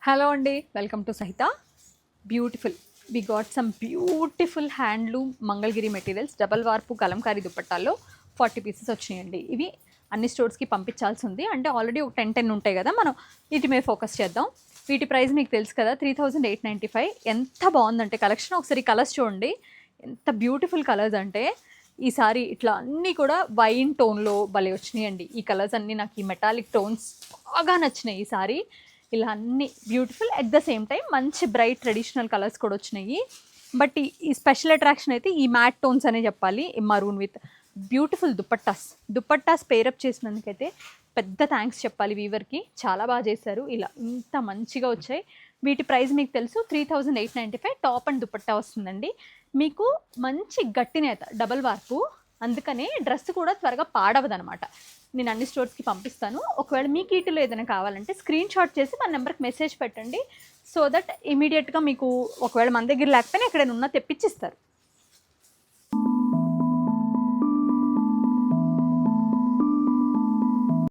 Hello అండి, welcome to Sahita. Beautiful we got some beautiful handloom Mangalagiri materials double warp kalamkari దుపట్టాల్లో 40 pieces వచ్చినాయండి. ఇవి అన్ని స్టోర్స్కి పంపించాల్సి ఉంది. అంటే ఆల్రెడీ ఒక 10 ఉంటాయి కదా, మనం వీటి మీద ఫోకస్ చేద్దాం. వీటి ప్రైస్ మీకు తెలుసు కదా, 3895. ఎంత బాగుందంటే కలెక్షన్, ఒకసారి కలర్స్ చూడండి. ఎంత బ్యూటిఫుల్ కలర్స్ అంటే ఈసారి ఇట్లా అన్నీ కూడా వైన్ టోన్లో భలే వచ్చినాయండి. ఈ కలర్స్ అన్నీ నాకు ఈ మెటాలిక్ టోన్స్ బాగా నచ్చినాయి ఈసారి. ఇలా అన్ని beautiful at the same time మంచి బ్రైట్ ట్రెడిషనల్ కలర్స్ కూడా వచ్చినాయి. బట్ ఈ స్పెషల్ అట్రాక్షన్ అయితే ఈ మ్యాట్ టోన్స్ అనే చెప్పాలి. ఈ maroon with beautiful dupattas pair up చేసినందుకైతే పెద్ద థ్యాంక్స్ చెప్పాలి వీవర్కి. చాలా బాగా చేశారు. ఇలా ఇంత మంచిగా వచ్చాయి. వీటి ప్రైస్ మీకు తెలుసు, 3895. టాప్ అండ్ దుపట్టా వస్తుందండి. మీకు మంచి గట్టి నేత డబల్ వార్పు, అందుకనే డ్రెస్ కూడా త్వరగా పాడవదనమాట. నేను అన్ని స్టోర్స్కి పంపిస్తాను. ఒకవేళ మీకు వీటిలో ఏదైనా కావాలంటే స్క్రీన్ షాట్ చేసి మన నెంబర్కి మెసేజ్ పెట్టండి. సో దట్ ఇమీడియట్గా మీకు ఒకవేళ మన దగ్గర లేకపోయినా ఎక్కడైనా ఉన్నా తెప్పించిస్తారు.